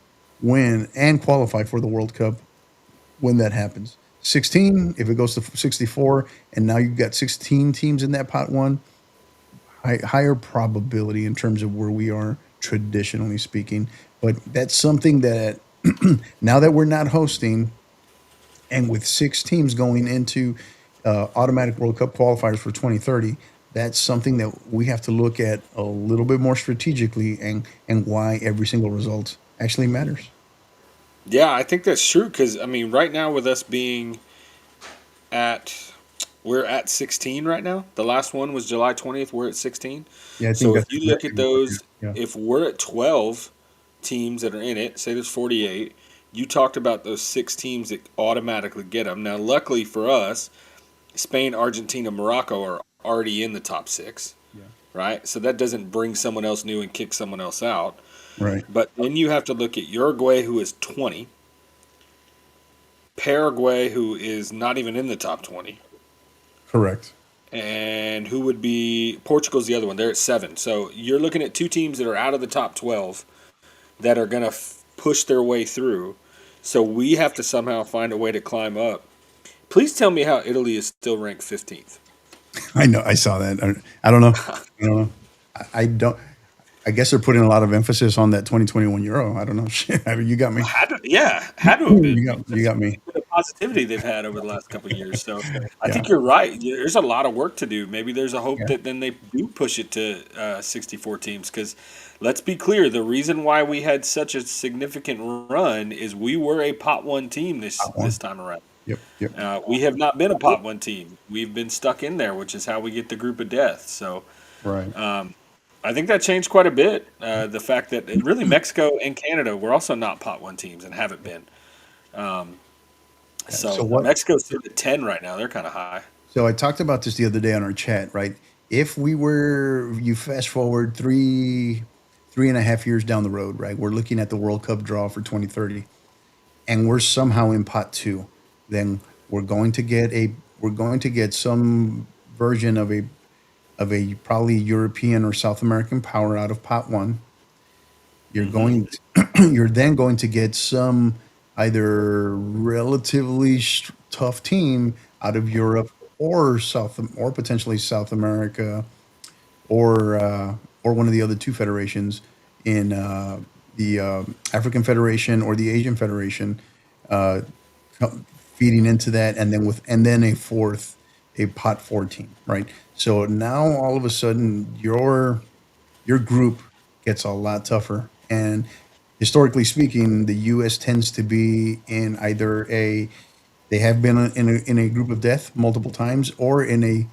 win and qualify for the World Cup when that happens. 16, if it goes to 64, and now you've got 16 teams in that pot 1, higher probability in terms of where we are traditionally speaking. But that's something that now that we're not hosting, and with 6 teams going into automatic World Cup qualifiers for 2030, that's something that we have to look at a little bit more strategically and why every single result actually matters. Yeah, I think that's true because I mean, right now with us being at we're at 16 right now. The last one was July 20th. We're at 16. Yeah, I think So if that's you look at exactly what. those, Yeah, if we're at 12 teams that are in it, say there's 48, you talked about those 6 teams that automatically get them. Now, luckily for us, Spain, Argentina, Morocco are already in the top 6, yeah, right? So that doesn't bring someone else new and kick someone else out. right, But then you have to look at Uruguay, who is 20, Paraguay, who is not even in the top 20, correct. and who would be Portugal's the other one. They're at 7. So you're looking at 2 teams that are out of the top 12 that are going to push their way through. So we have to somehow find a way to climb up. Please tell me how Italy is still ranked 15th. I know. I saw that. I don't know. I don't know. I don't. I guess they're putting a lot of emphasis on that 2021 Euro. I don't know. Shit, you got me. Had to have been. You got me. The positivity they've had over the last couple of years. So I Yeah, think you're right. There's a lot of work to do. Maybe there's a hope yeah. that then they do push it to 64 teams. Because let's be clear, the reason why we had such a significant run is we were a pot one team this Top this one. time around. Yep, yep. We have not been a pot one team. We've been stuck in there, which is how we get the group of death. So Right. I think that changed quite a bit. The fact that really Mexico and Canada were also not pot one teams and haven't been. Um, Yeah. So so what? Mexico's sitting at 10 right now. They're kind of high. So I talked about this the other day on our chat, right? If we were, you fast forward 3.5 years down the road, right? We're looking at the World Cup draw for 2030, and we're somehow in pot two. Then we're going to get a, we're going to get some version of a probably European or South American power out of pot one. You're Hmm. going you're then going to get some either relatively tough team out of Europe or or potentially South America or one of the other two federations in the African Federation or the Asian Federation, uh, feeding into that, and then a fourth, a pot 14, right? So now all of a sudden your group gets a lot tougher. And historically speaking, the U.S. tends to be in either a they have been in a group of death multiple times, or in a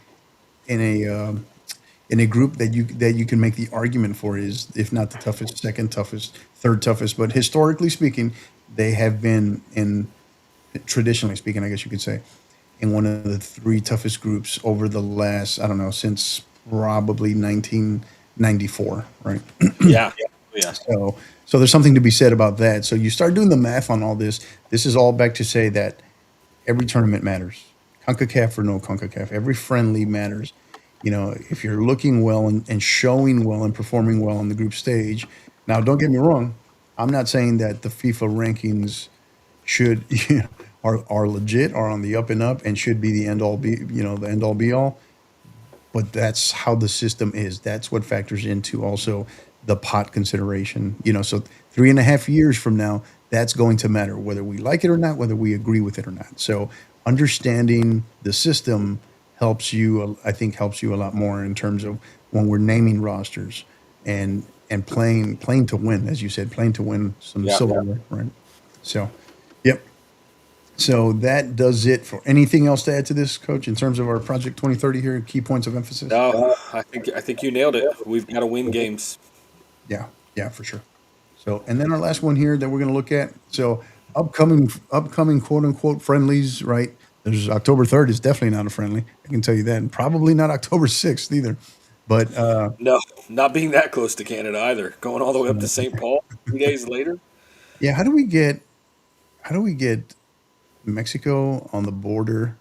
in a group that you can make the argument for is, if not the toughest, second toughest, third toughest. But historically speaking, they have been in, traditionally speaking, I guess you could say, in one of the three toughest groups over the last, I don't know, since probably 1994, right? Yeah. Yeah. So, so there's something to be said about that. So you start doing the math on all this. This is all back to say that every tournament matters. CONCACAF or no CONCACAF, every friendly matters. You know, if you're looking well and showing well and performing well on the group stage. Now, don't get me wrong. I'm not saying that the FIFA rankings should are legit, are on the up and up, and should be the end all be the end all be all. But that's how the system is. That's what factors into also the pot consideration. So 3.5 years from now, that's going to matter whether we like it or not, whether we agree with it or not. So understanding the system helps you, I think, helps you a lot more in terms of when we're naming rosters and playing to win, as you said, playing to win some Yeah. silverware, right? So, yep. So that does it. For anything else to add to this, Coach, in terms of our Project 2030 here, key points of emphasis? No, I think you nailed it. We've got to win games. Yeah, yeah, for sure. So, and then our last one here that we're going to look at. So, upcoming quote unquote friendlies, right? There's October 3rd is definitely not a friendly. I can tell you that, and probably not October 6th either. But No, not being that close to Canada either. Going all the way up to so, St. Paul 3 days later. yeah, how do we get Mexico on the border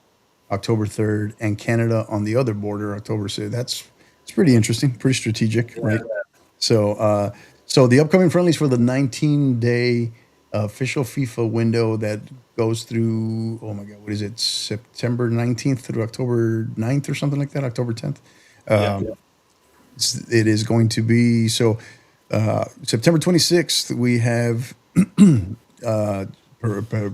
October 3rd and Canada on the other border October 6th? That's it's pretty interesting, pretty strategic, right? Yeah. So, so the upcoming friendlies for the 19-day official FIFA window that goes through, oh my God, what is it, September 19th through October 9th or something like that, October 10th. Yeah. It is going to be so September 26th, we have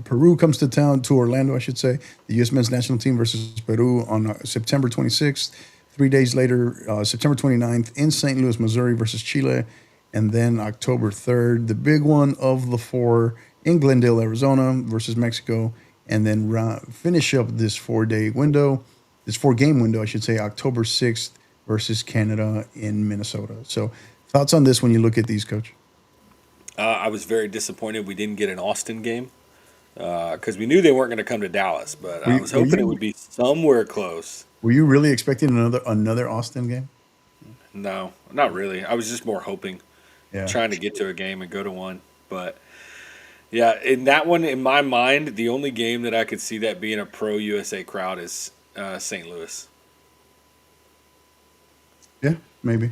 Peru comes to town, to Orlando, I should say. The U.S. men's national team versus Peru on September 26th. 3 days later, September 29th, in St. Louis, Missouri versus Chile. And then October 3rd, the big one of the four, in Glendale, Arizona versus Mexico. And then finish up this 4 day window, this 4 game window, I should say, October 6th versus Canada in Minnesota. So, thoughts on this when you look at these, Coach? I was very disappointed we didn't get an Austin game because we knew they weren't going to come to Dallas, but Were I you, was were hoping it you would be somewhere close. were you really expecting another Austin game? No, not really. I was just more hoping, Yeah. trying to get to a game and go to one. But yeah, in that one, in my mind, the only game that I could see that being a pro USA crowd is St. Louis. Yeah, maybe.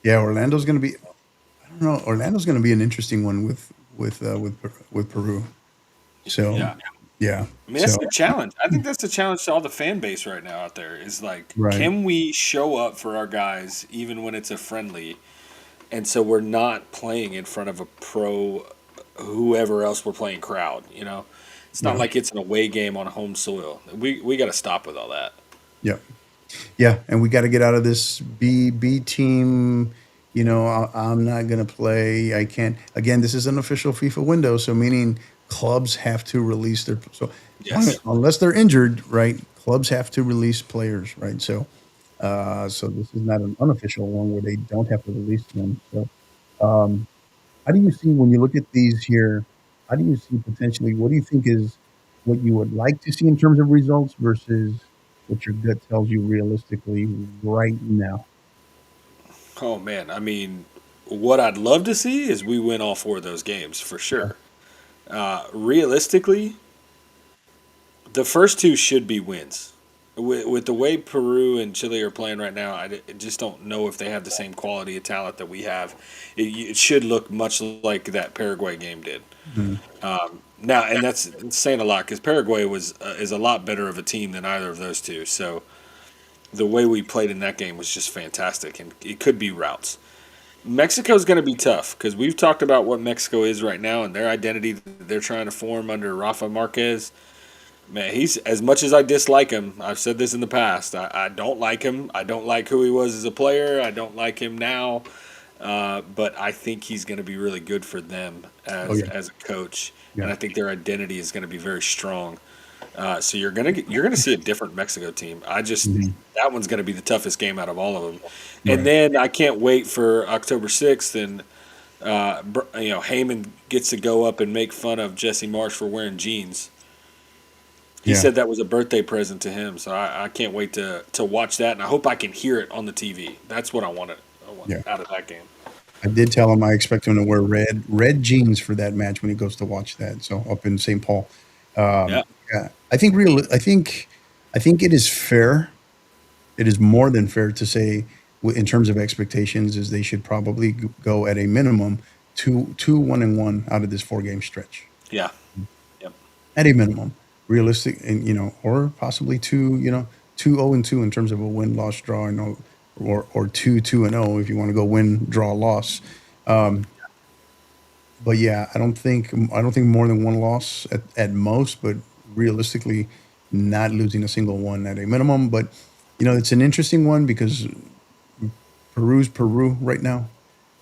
Yeah, Orlando's going to be. I don't know. Orlando's going to be an interesting one with Peru. So, Yeah. yeah. I mean, that's So, the challenge. I think that's the challenge to all the fan base right now out there is like, right. can we show up for our guys even when it's a friendly? And so we're not playing in front of a pro, whoever else we're playing crowd, It's not Yeah. like it's an away game on home soil. We got to stop with all that. Yeah. Yeah, and we got to get out of this B team. I'm not going to play. I can't. Again, this is an official FIFA window, so meaning clubs have to release Yes. unless they're injured, right? Clubs have to release players, right? So, So this is not an unofficial one where they don't have to release one. So, um, how do you see when you look at these here? How do you see potentially? What do you think is what you would like to see in terms of results versus what your gut tells you realistically right now? Oh man, I mean, what I'd love to see is we win all four of those games for Yeah. sure. Realistically, the first two should be wins. With the way Peru and Chile are playing right now, just don't know if they have the same quality of talent that we have. It should look much like that Paraguay game did. Mhm. Now, and that's saying a lot because Paraguay is a lot better of a team than either of those two. So the way we played in that game was just fantastic, and it could be routes. Mexico's going to be tough because we've talked about what Mexico is right now and their identity that they're trying to form under Rafa Marquez. Man, he's as much as I dislike him. I've said this in the past. I don't like him. I don't like who he was as a player. I don't like him now. But I think he's going to be really good for them Oh yeah, as a coach, yeah. and I think their identity is going to be very strong. So you're gonna see a different Mexico team. Mhm. That one's gonna be the toughest game out of all of them. And Right. then I can't wait for October 6th, and Heyman gets to go up and make fun of Jesse Marsh for wearing jeans. He Yeah. said that was a birthday present to him, so I can't wait to watch that, and I hope I can hear it on the TV. That's what I want Yeah. out of that game. I did tell him I expect him to wear red jeans for that match when he goes to watch that. So up in St. Paul. Yeah, Yeah. I think it is fair. It is more than fair to say, in terms of expectations, is they should probably go at a minimum two 1-1 out of this 4 game stretch. yeah, yep, At a minimum, realistic, and or possibly two, 2-0-2 in terms of a win, loss, draw, or 2-2-0 if you want to go win, draw, loss. But yeah, I don't think more than one loss at most, but realistically, not losing a single one at a minimum. But it's an interesting one because Peru's Peru right now.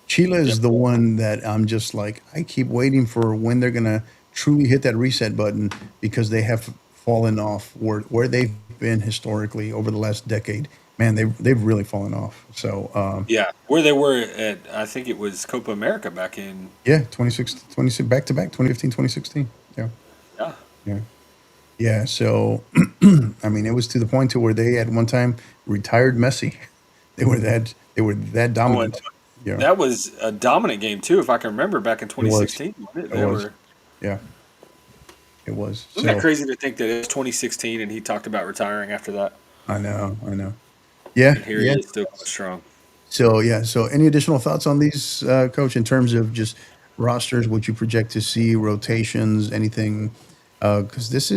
Chile yep. is the one that I'm just like, I keep waiting for when they're gonna truly hit that reset button because they have fallen off where they've been historically over the last decade. Man, they've really fallen off. So Yeah, where they were at, I think it was Copa America back in. yeah, 26, 26 back to back, 2015, 2016. Yeah, Yeah, yeah, yeah. So I mean, it was to the point to where they at one time retired Messi. They were that oh, and dominant. Yeah, that was a dominant game too, if I can remember back in it was. 2016. Wasn't it? It They was. were. Yeah, it was. Isn't that So crazy to think that it's 2016 and he talked about retiring after that, I know, I know. Yeah, and here he yeah. is still going strong. So yeah. So any additional thoughts on these, Coach, in terms of just rosters? What you project to see, rotations, anything? Because this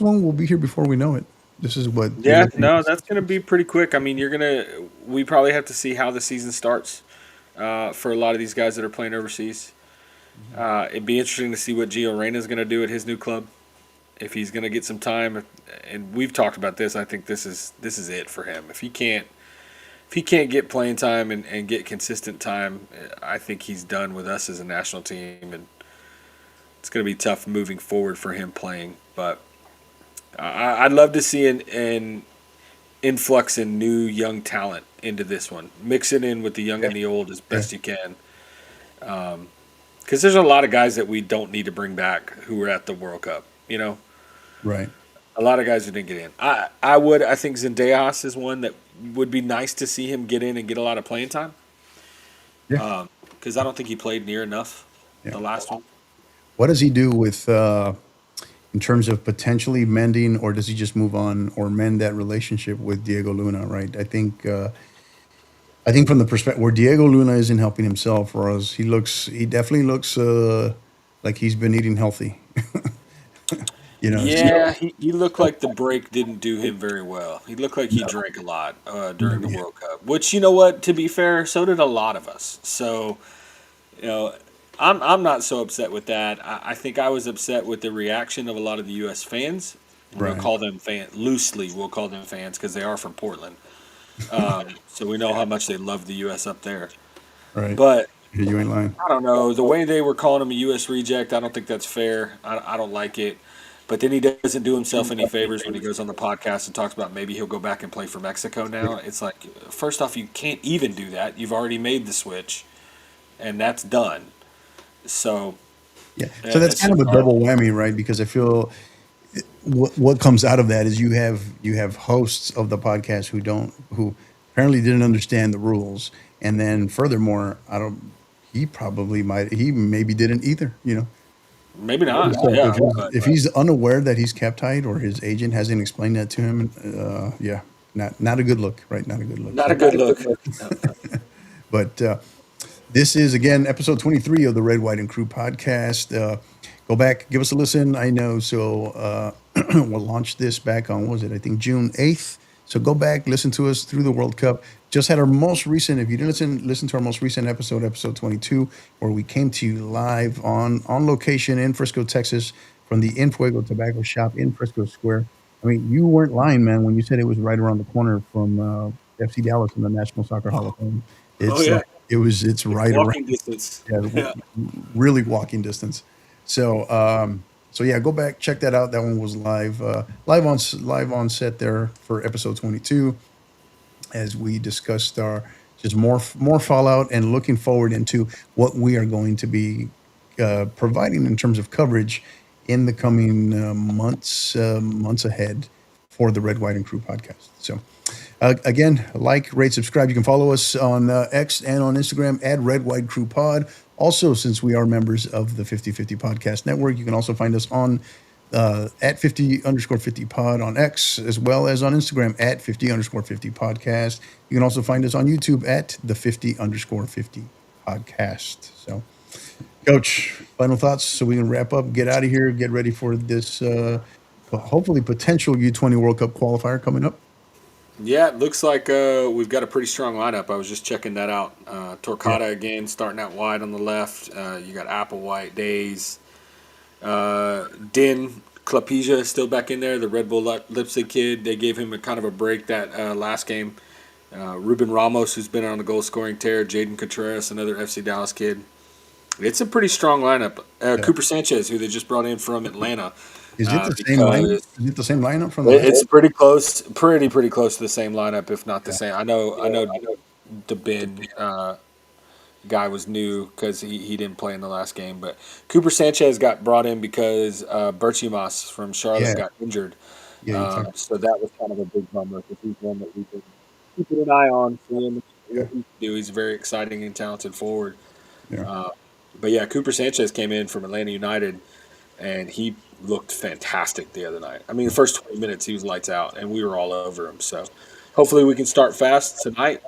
one will be here before we know it. This is what you're Yeah, looking no, at. that's going to be pretty quick. I mean, we probably have to see how the season starts for a lot of these guys that are playing overseas. It'd be interesting to see what Gio Reyna's going to do at his new club. If he's going to get some time, and we've talked about this, I think this is it for him. If he can't get playing time and get consistent time, I think he's done with us as a national team, and it's going to be tough moving forward for him playing. But I'd love to see an influx in new young talent into this one. Mix it in with the young Yeah, and the old as yeah, best you can. Because there's a lot of guys that we don't need to bring back who were at the World Cup. right. A lot of guys who didn't get in. I think Zendejas is one that would be nice to see him get in and get a lot of playing time. Yeah, Because I don't think he played near enough yeah. the last one. What does he do with in terms of potentially mending, or does he just move on or mend that relationship with Diego Luna? Right. I think from the perspective where Diego Luna isn't helping himself, for us, he definitely looks like he's been eating healthy. So Yeah, he looked like the break didn't do him very well. He looked like he no, drank a lot no, during the yeah, World Cup, which, you know what, to be fair, so did a lot of us. So, you know, I'm not so upset with that. I think I was upset with the reaction of a lot of the U.S. fans. We'll right, call them loosely. We'll call them fans because they are from Portland. So we know how much they love the U.S. up there. right. But Yeah, you ain't lying. I don't know the way they were calling him a U.S. reject. I don't think that's fair. I don't like it. But then he doesn't do himself any favors when he goes on the podcast and talks about maybe he'll go back and play for Mexico now. It's like, first off, you can't even do that. You've already made the switch, and that's done. So Yeah. So that's it's kind of just a double horrible. whammy, right? Because I feel what comes out of that is you have hosts of the podcast who apparently didn't understand the rules, and then furthermore, I don't. He maybe didn't either. Maybe not. So Yeah, but if he's unaware that he's kept tight or his agent hasn't explained that to him, yeah, not a good look, right? Not a good look. not So, a good look. No. but this is again episode 23 of the Red, White, and Crew podcast. Go back, give us a listen. I know. So we'll launch this back on, what was it? I think June 8th. So go back, listen to us through the World Cup. Just had our most recent, if you didn't listen to our most recent episode 22, where we came to you live on location in Frisco, Texas, from the In Fuego Tobacco Shop in Frisco Square. I mean, you weren't lying, man, when you said it was right around the corner from FC Dallas in the National Soccer Hall of Fame. Oh It's yeah, like it's right around, walking distance. yeah, Yeah. really walking distance. So yeah, go back, check that out. That one was live on set there for episode 22, as we discussed our just more Fallout and looking forward into what we are going to be providing in terms of coverage in the coming months ahead for the Red, White, and Crew podcast. So again, like, rate, subscribe. You can follow us on X and on Instagram at Red, White, Crew Pod. Also, since we are members of the 50/50 Podcast Network, you can also find us on at 50_50 pod on X, as well as on Instagram at 50_50 podcast. You can also find us on YouTube at the 50_50 podcast. So, Coach, final thoughts so we can wrap up, get out of here, get ready for this hopefully potential U20 World Cup qualifier coming up. Yeah, it looks like we've got a pretty strong lineup. I was just checking that out. Yeah, Torquata again, starting out wide on the left. You got Applewhite, Days, Din, Klapija still back in there. The Red Bull Leipzig kid. They gave him a kind of a break that last game. Ruben Ramos, who's been on the goal scoring tear. Jaden Contreras, another FC Dallas kid. It's a pretty strong lineup. yeah. Cooper Sanchez, who they just brought in from Atlanta, Is it the same lineup? because Is it the same lineup from the last? it's pretty close, pretty close to the same lineup, if not the Yeah, same. I know, the Ben guy was new because he didn't play in the last game, but Cooper Sanchez got brought in because Berchimas from Charlotte yeah, got injured. yeah. You talked. So that was kind of a big bummer because he's one that we've been keeping an eye on, seeing Yeah, what he can do. He's a very exciting and talented forward. yeah, Uh, but yeah, Cooper Sanchez came in from Atlanta United, and he looked fantastic the other night. I mean, the first 20 minutes he was lights out, and we were all over him. So hopefully we can start fast tonight,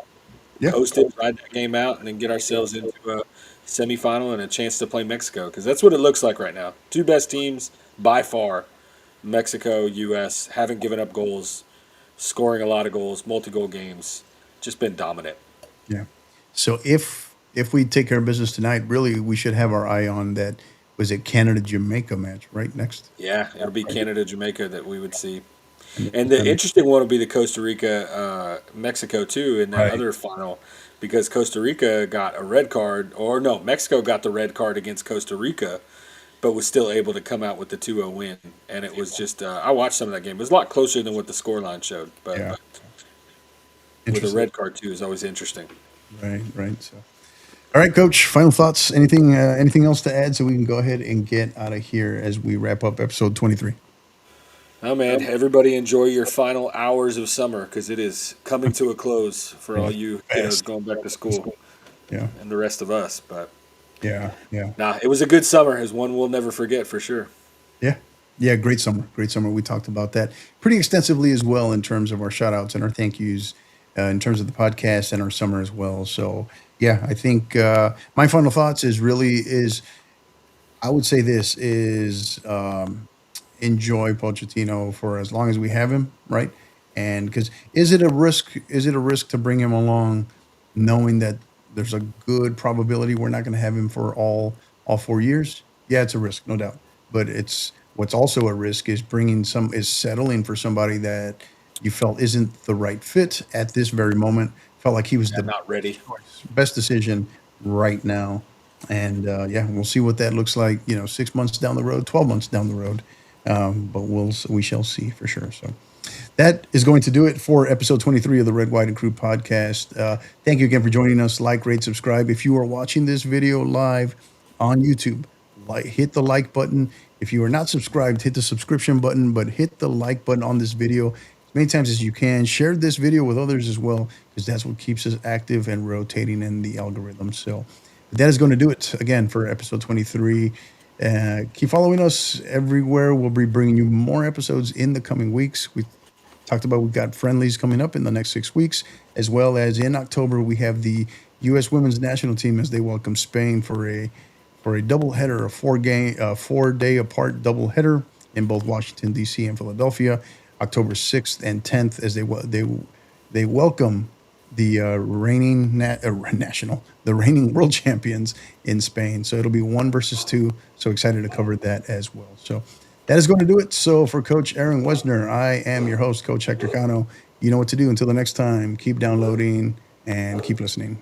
yeah, coast it, ride that game out, and then get ourselves into a semifinal and a chance to play Mexico, because that's what it looks like right now. Two best teams by far, Mexico, U.S., haven't given up goals, scoring a lot of goals, multi-goal games, just been dominant. yeah. So if we take care of business tonight, really we should have our eye on that. Was it Canada Jamaica match right next? Yeah, it'll be Canada, Jamaica that we would see. And, And the and interesting one will be the Costa Rica, Mexico too in that right, other final, because Costa Rica got a red card, or no, Mexico got the red card against Costa Rica, but was still able to come out with the 2-0 win. And it was just I watched some of that game. It was a lot closer than what the scoreline showed, but yeah, with a interesting. red card too is always interesting. Right, right. So, all right, Coach. Final thoughts. Anything else to add so we can go ahead and get out of here as we wrap up episode 23. Oh man, everybody enjoy your final hours of summer because it is coming to a close for Yeah, all you kiddos fast. going back to school Yeah, and the rest of us. But yeah, yeah. nah, it was a good summer, as one we'll never forget for sure. Yeah. Yeah. Great summer. Great summer. We talked about that pretty extensively as well in terms of our shout outs and our thank yous in terms of the podcast and our summer as well. So, yeah, I think my final thoughts is I would say this is enjoy Pochettino for as long as we have him, right? And because is it a risk? Is it a risk to bring him along, knowing that there's a good probability we're not going to have him for all 4 years? Yeah, it's a risk, no doubt. But it's what's also a risk is settling for somebody that you felt isn't the right fit at this very moment. Felt like he was I'm the not ready. best decision right now. And yeah, we'll see what that looks like, 6 months down the road, 12 months down the road. But we shall see for sure. So that is going to do it for episode 23 of the Red, White, and Crew podcast. Thank you again for joining us. Like, rate, subscribe. If you are watching this video live on YouTube, hit the like button. If you are not subscribed, hit the subscription button, but hit the like button on this video as many times as you can. Share this video with others as well, because that's what keeps us active and rotating in the algorithm. So that is going to do it again for episode 23. Keep following us everywhere. We'll be bringing you more episodes in the coming weeks. We talked about we've got friendlies coming up in the next 6 weeks, as well as in October we have the U.S. Women's National Team as they welcome Spain for a doubleheader, a 4-day apart doubleheader in both Washington D.C. and Philadelphia, October 6th and 10th, as they welcome the the reigning world champions in Spain. So it'll be 1 versus 2. So excited to cover that as well. So that is going to do it. So for Coach Aaron Wesner, I am your host, Coach Hector Cano. You know what to do. Until the next time, keep downloading and keep listening.